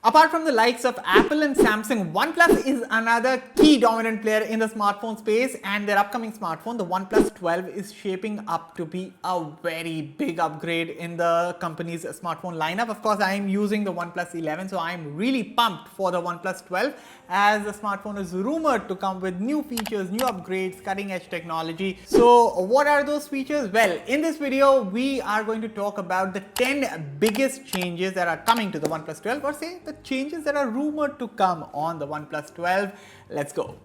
Apart from the likes of Apple and Samsung, OnePlus is another key dominant player in the smartphone space, and their upcoming smartphone, the OnePlus 12, is shaping up to be a very big upgrade in the company's smartphone lineup. Of course, I am using the OnePlus 11, so I am really pumped for the OnePlus 12 as the smartphone is rumored to come with new features, new upgrades, cutting edge technology. So what are those features? Well, in this video, we are going to talk about the 10 biggest changes that are coming to the OnePlus 12, or say the changes that are rumored to come on the OnePlus 12. Let's go.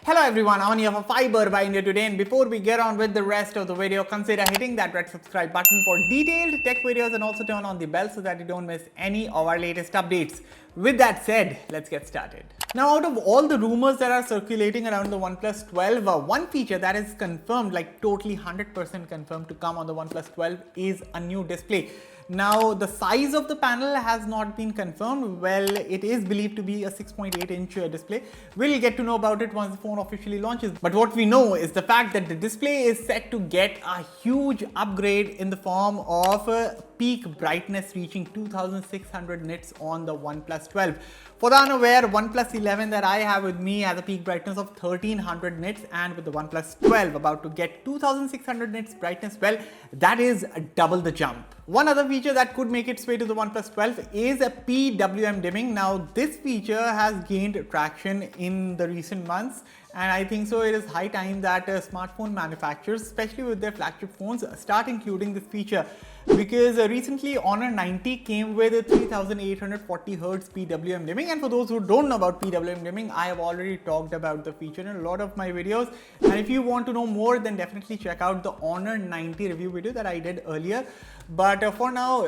Hello everyone, Aman here for Fiiber by India Today, and before we get on with the rest of the video, consider hitting that red subscribe button for detailed tech videos and also turn on the bell so that you don't miss any of our latest updates. With that said, let's get started. Now, out of all the rumors that are circulating around the OnePlus 12, one feature that is confirmed, like totally 100% confirmed to come on the OnePlus 12 is a new display. Now, the size of the panel has not been confirmed. Well, it is believed to be a 6.8-inch display. We'll get to know about it once the phone officially launches. But what we know is the fact that the display is set to get a huge upgrade in the form of peak brightness reaching 2600 nits on the OnePlus 12. For the unaware, OnePlus 11 that I have with me has a peak brightness of 1300 nits, and with the OnePlus 12 about to get 2600 nits brightness, well, that is double the jump. One other feature that could make its way to the OnePlus 12 is a PWM dimming. Now, this feature has gained traction in the recent months, and I think so it is high time that smartphone manufacturers, especially with their flagship phones, start including this feature. Because recently Honor 90 came with a 3840 Hz PWM dimming, and for those who don't know about PWM dimming, I have already talked about the feature in a lot of my videos, and if you want to know more, then definitely check out the Honor 90 review video that I did earlier. But for now,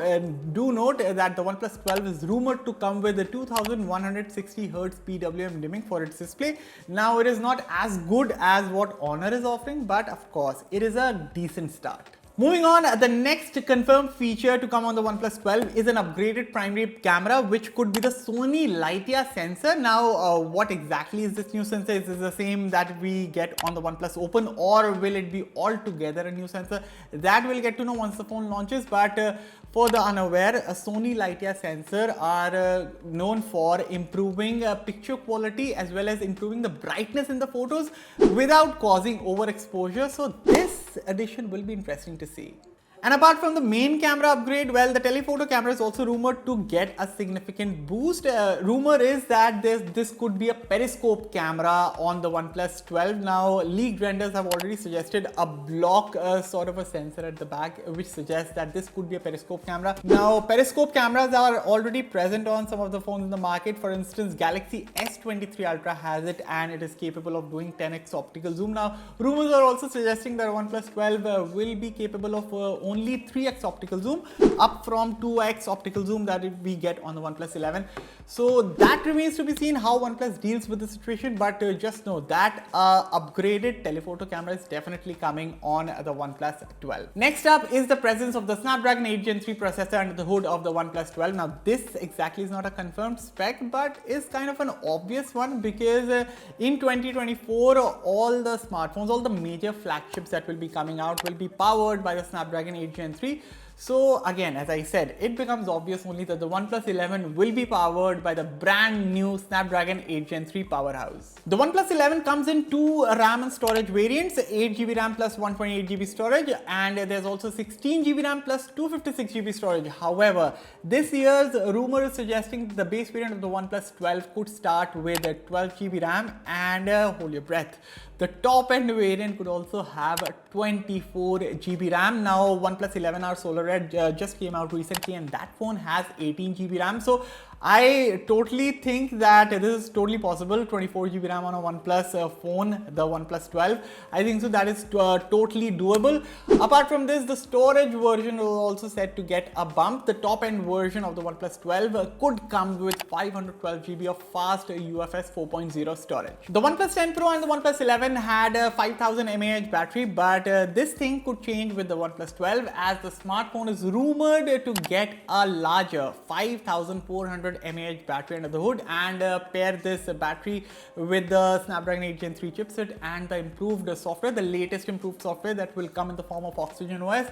do note that the OnePlus 12 is rumored to come with a 2160 Hz PWM dimming for its display. Now, it is not as good as what Honor is offering, but of course, it is a decent start. Moving on, the next confirmed feature to come on the OnePlus 12 is an upgraded primary camera, which could be the Sony Lightyear sensor. Now, what exactly is this new sensor? Is this the same that we get on the OnePlus Open, or will it be altogether a new sensor? That we'll get to know once the phone launches. But for the unaware, a Sony Lightyear sensor are known for improving picture quality as well as improving the brightness in the photos without causing overexposure. So this addition will be interesting to see. And apart from the main camera upgrade, well, the telephoto camera is also rumored to get a significant boost. Rumor is that this could be a periscope camera on the OnePlus 12. Now, leaked renders have already suggested a block sort of a sensor at the back, which suggests that this could be a periscope camera. Now, periscope cameras are already present on some of the phones in the market. For instance, Galaxy S23 Ultra has it, and it is capable of doing 10x optical zoom. Now, rumors are also suggesting that OnePlus 12 will be capable of only 3x optical zoom, up from 2x optical zoom that we get on the OnePlus 11. So that remains to be seen how OnePlus deals with the situation, but just know that upgraded telephoto camera is definitely coming on the OnePlus 12. Next up is the presence of the Snapdragon 8 Gen 3 processor under the hood of the OnePlus 12. Now, this exactly is not a confirmed spec, but is kind of an obvious one, because in 2024, all the smartphones, all the major flagships that will be coming out will be powered by the Snapdragon 8 Gen 3. So again, as I said, it becomes obvious only that the OnePlus 11 will be powered by the brand new Snapdragon 8 Gen 3 powerhouse. The OnePlus 11 comes in two RAM and storage variants, 8GB RAM plus 128GB storage, and there's also 16GB RAM plus 256GB storage. However, this year's rumor is suggesting the base variant of the OnePlus 12 could start with 12GB RAM, and hold your breath, the top end variant could also have 24GB RAM. Now, OnePlus 11R Solar Red just came out recently, and that phone has 18GB RAM. So I totally think that this is totally possible, 24GB RAM on a OnePlus phone, the OnePlus 12. I think so that is totally doable. Apart from this, the storage version will also set to get a bump. The top end version of the OnePlus 12 could come with 512GB of fast UFS 4.0 storage. The OnePlus 10 Pro and the OnePlus 11 had a 5000 mAh battery, but this thing could change with the OnePlus 12, as the smartphone is rumored to get a larger 5400 1200 mAh battery under the hood, and pair this battery with the Snapdragon 8 Gen 3 chipset and the improved software, the latest improved software that will come in the form of Oxygen OS.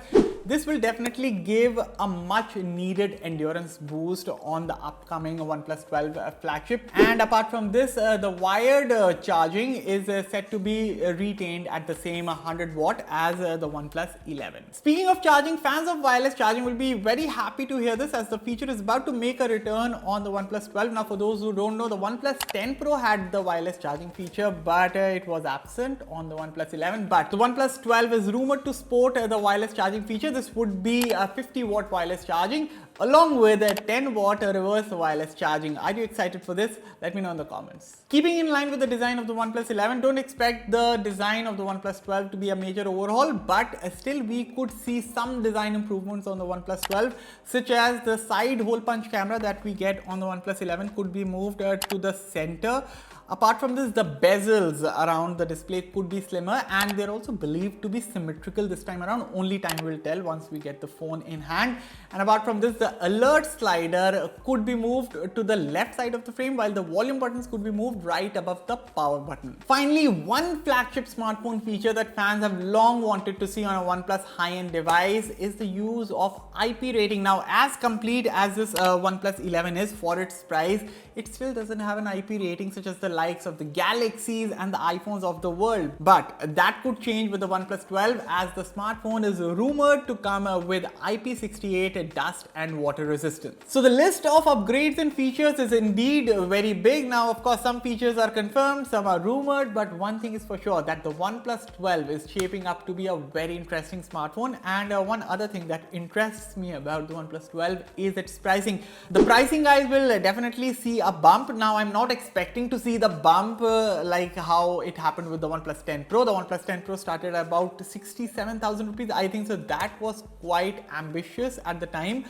This will definitely give a much needed endurance boost on the upcoming OnePlus 12 flagship. And apart from this, the wired charging is set to be retained at the same 100 watt as the OnePlus 11. Speaking of charging, fans of wireless charging will be very happy to hear this, as the feature is about to make a return on the OnePlus 12. Now, for those who don't know, the OnePlus 10 Pro had the wireless charging feature, but it was absent on the OnePlus 11. But the OnePlus 12 is rumored to sport the wireless charging feature. This would be a 50 watt wireless charging along with a 10 watt reverse wireless charging. Are you excited for this? Let me know in the comments. Keeping in line with the design of the OnePlus 11, don't expect the design of the OnePlus 12 to be a major overhaul, but still we could see some design improvements on the OnePlus 12, such as the side hole punch camera that we get on the OnePlus 11 could be moved to the center. Apart from this, the bezels around the display could be slimmer, and they're also believed to be symmetrical this time around. Only time will tell once we get the phone in hand. And apart from this, the alert slider could be moved to the left side of the frame, while the volume buttons could be moved right above the power button. Finally, one flagship smartphone feature that fans have long wanted to see on a OnePlus high-end device is the use of IP rating. Now, as complete as this OnePlus 11 is for its price, it still doesn't have an IP rating such as the likes of the Galaxies and the iPhones of the world. But that could change with the OnePlus 12, as the smartphone is rumored to come with IP68 dust and water resistance. So the list of upgrades and features is indeed very big. Now, of course, some features are confirmed, some are rumored, but one thing is for sure, that the OnePlus 12 is shaping up to be a very interesting smartphone. And one other thing that interests me about the OnePlus 12 is its pricing. The pricing, guys, will definitely see a bump. Now, I'm not expecting to see the bump like how it happened with the OnePlus 10 Pro. The OnePlus 10 Pro started at about 67,000 rupees, I think. So that was quite ambitious at the time,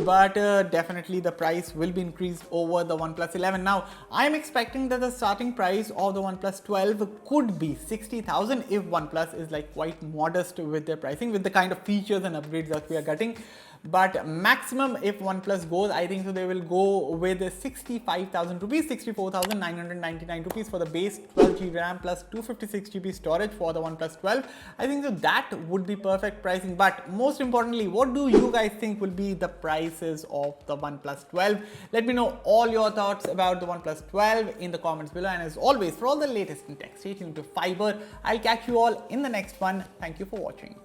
but definitely the price will be increased over the OnePlus 11. Now, I am expecting that the starting price of the OnePlus 12 could be 60,000 if OnePlus is like quite modest with their pricing, with the kind of features and upgrades that we are getting. But maximum, if OnePlus goes, I think so they will go with 65,000 rupees, 64,999 rupees for the base 12GB RAM plus 256GB storage for the OnePlus 12. I think so that would be perfect pricing. But most importantly, what do you guys think will be the prices of the OnePlus 12? Let me know all your thoughts about the OnePlus 12 in the comments below. And as always, for all the latest in tech, stay tuned to Fiiber. I'll catch you all in the next one. Thank you for watching.